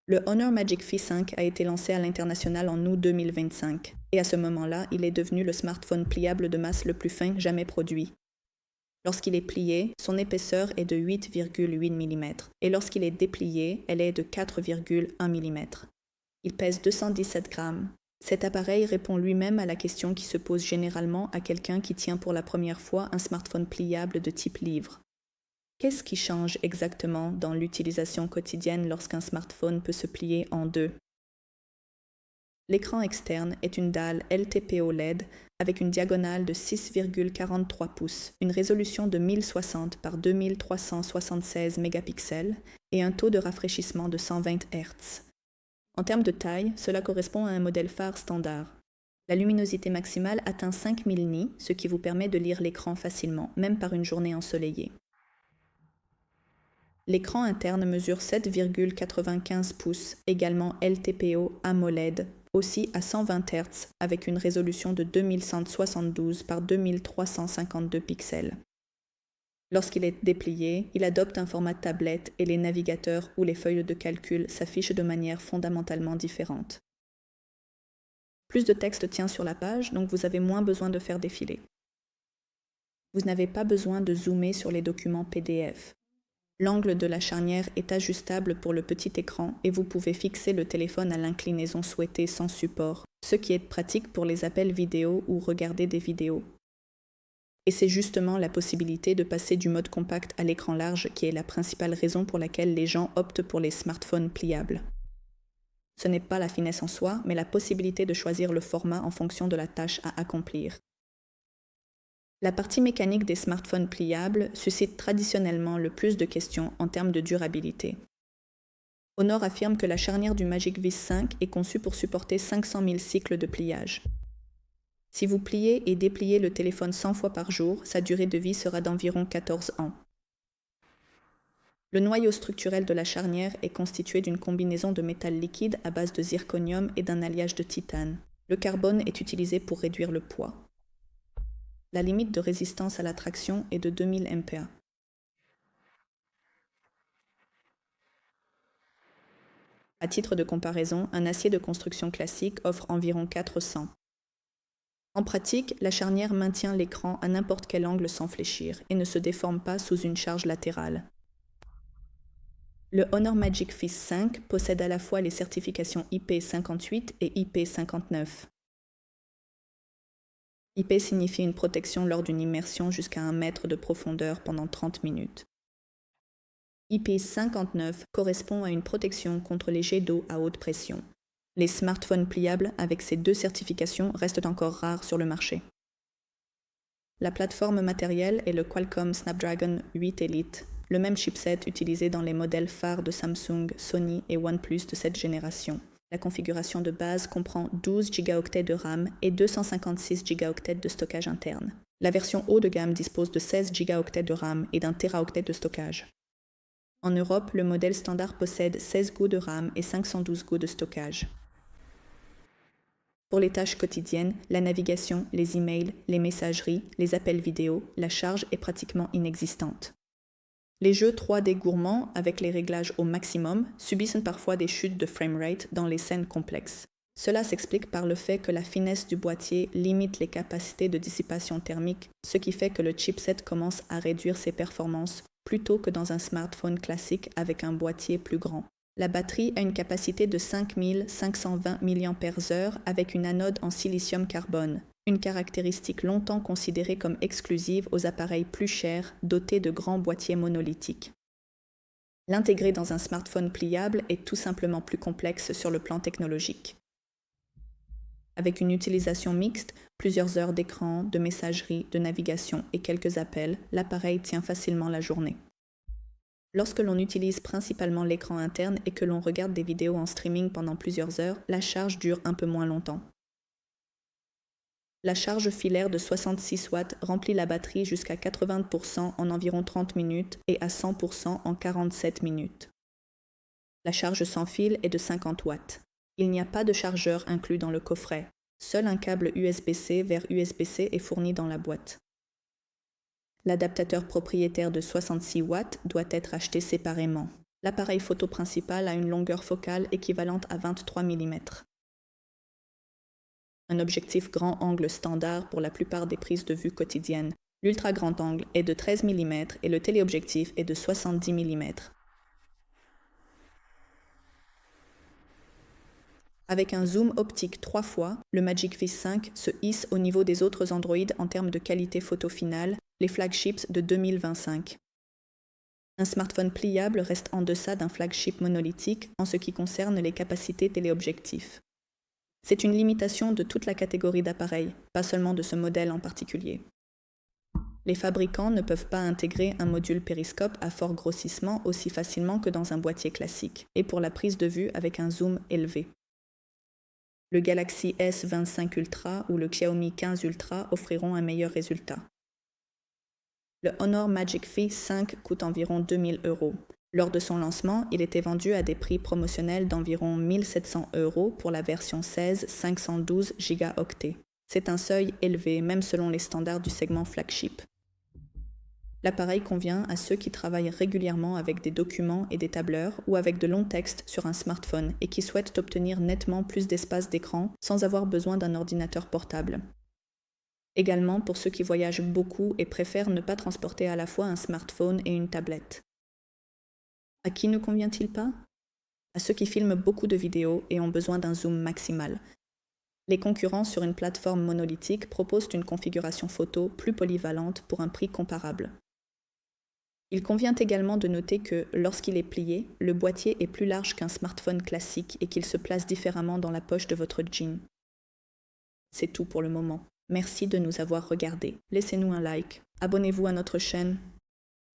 Le Honor Magic Fi 5 a été lancé à l'international en août 2025, et à ce moment-là, il est devenu le smartphone pliable de masse le plus fin jamais produit. Lorsqu'il est plié, son épaisseur est de 8,8 mm, et lorsqu'il est déplié, elle est de 4,1 mm. Il pèse 217 grammes. Cet appareil répond lui-même à la question qui se pose généralement à quelqu'un qui tient pour la première fois un smartphone pliable de type livre. Qu'est-ce qui change exactement dans l'utilisation quotidienne lorsqu'un smartphone peut se plier en deux? L'écran externe est une dalle LTPO LED avec une diagonale de 6,43 pouces, une résolution de 1060 par 2376 mégapixels et un taux de rafraîchissement de 120 Hz. En termes de taille, cela correspond à un modèle phare standard. La luminosité maximale atteint 5000 nits, ce qui vous permet de lire l'écran facilement, même par une journée ensoleillée. L'écran interne mesure 7,95 pouces, également LTPO AMOLED, aussi à 120 Hz, avec une résolution de 2172 par 2352 pixels. Lorsqu'il est déplié, il adopte un format tablette et les navigateurs ou les feuilles de calcul s'affichent de manière fondamentalement différente. Plus de texte tient sur la page, donc vous avez moins besoin de faire défiler. Vous n'avez pas besoin de zoomer sur les documents PDF. L'angle de la charnière est ajustable pour le petit écran et vous pouvez fixer le téléphone à l'inclinaison souhaitée sans support, ce qui est pratique pour les appels vidéo ou regarder des vidéos. Et c'est justement la possibilité de passer du mode compact à l'écran large qui est la principale raison pour laquelle les gens optent pour les smartphones pliables. Ce n'est pas la finesse en soi, mais la possibilité de choisir le format en fonction de la tâche à accomplir. La partie mécanique des smartphones pliables suscite traditionnellement le plus de questions en termes de durabilité. Honor affirme que la charnière du Magic Vis 5 est conçue pour supporter 500 000 cycles de pliage. Si vous pliez et dépliez le téléphone 100 fois par jour, sa durée de vie sera d'environ 14 ans. Le noyau structurel de la charnière est constitué d'une combinaison de métal liquide à base de zirconium et d'un alliage de titane. Le carbone est utilisé pour réduire le poids. La limite de résistance à la traction est de 2000 MPa. À titre de comparaison, un acier de construction classique offre environ 400. En pratique, la charnière maintient l'écran à n'importe quel angle sans fléchir et ne se déforme pas sous une charge latérale. Le Honor Magic Vis 5 possède à la fois les certifications IP58 et IP59. IP signifie une protection lors d'une immersion jusqu'à 1 mètre de profondeur pendant 30 minutes. IP59 correspond à une protection contre les jets d'eau à haute pression. Les smartphones pliables avec ces deux certifications restent encore rares sur le marché. La plateforme matérielle est le Qualcomm Snapdragon 8 Elite, le même chipset utilisé dans les modèles phares de Samsung, Sony et OnePlus de cette génération. La configuration de base comprend 12 Go de RAM et 256 Go de stockage interne. La version haut de gamme dispose de 16 Go de RAM et d'1 Teraoctet de stockage. En Europe, le modèle standard possède 16 Go de RAM et 512 Go de stockage. Pour les tâches quotidiennes, la navigation, les emails, les messageries, les appels vidéo, la charge est pratiquement inexistante. Les jeux 3D gourmands, avec les réglages au maximum, subissent parfois des chutes de framerate dans les scènes complexes. Cela s'explique par le fait que la finesse du boîtier limite les capacités de dissipation thermique, ce qui fait que le chipset commence à réduire ses performances plutôt que dans un smartphone classique avec un boîtier plus grand. La batterie a une capacité de 5520 mAh avec une anode en silicium carbone, une caractéristique longtemps considérée comme exclusive aux appareils plus chers dotés de grands boîtiers monolithiques. L'intégrer dans un smartphone pliable est tout simplement plus complexe sur le plan technologique. Avec une utilisation mixte, plusieurs heures d'écran, de messagerie, de navigation et quelques appels, l'appareil tient facilement la journée. Lorsque l'on utilise principalement l'écran interne et que l'on regarde des vidéos en streaming pendant plusieurs heures, la charge dure un peu moins longtemps. La charge filaire de 66 watts remplit la batterie jusqu'à 80% en environ 30 minutes et à 100% en 47 minutes. La charge sans fil est de 50 watts. Il n'y a pas de chargeur inclus dans le coffret. Seul un câble USB-C vers USB-C est fourni dans la boîte. L'adaptateur propriétaire de 66 watts doit être acheté séparément. L'appareil photo principal a une longueur focale équivalente à 23 mm. Un objectif grand angle standard pour la plupart des prises de vue quotidiennes. L'ultra grand angle est de 13 mm et le téléobjectif est de 70 mm. Avec un zoom optique 3 fois, le Magic Fish 5 se hisse au niveau des autres Android en termes de qualité photo finale, les flagships de 2025. Un smartphone pliable reste en deçà d'un flagship monolithique en ce qui concerne les capacités téléobjectifs. C'est une limitation de toute la catégorie d'appareils, pas seulement de ce modèle en particulier. Les fabricants ne peuvent pas intégrer un module périscope à fort grossissement aussi facilement que dans un boîtier classique, et pour la prise de vue avec un zoom élevé. Le Galaxy S25 Ultra ou le Xiaomi 15 Ultra offriront un meilleur résultat. Le Honor Magic Fish 5 coûte environ 2 000 €. Lors de son lancement, il était vendu à des prix promotionnels d'environ 1 700 € pour la version 16 512 Go. C'est un seuil élevé, même selon les standards du segment flagship. L'appareil convient à ceux qui travaillent régulièrement avec des documents et des tableurs ou avec de longs textes sur un smartphone et qui souhaitent obtenir nettement plus d'espace d'écran sans avoir besoin d'un ordinateur portable. Également pour ceux qui voyagent beaucoup et préfèrent ne pas transporter à la fois un smartphone et une tablette. À qui ne convient-il pas ? À ceux qui filment beaucoup de vidéos et ont besoin d'un zoom maximal. Les concurrents sur une plateforme monolithique proposent une configuration photo plus polyvalente pour un prix comparable. Il convient également de noter que, lorsqu'il est plié, le boîtier est plus large qu'un smartphone classique et qu'il se place différemment dans la poche de votre jean. C'est tout pour le moment. Merci de nous avoir regardés. Laissez-nous un like. Abonnez-vous à notre chaîne.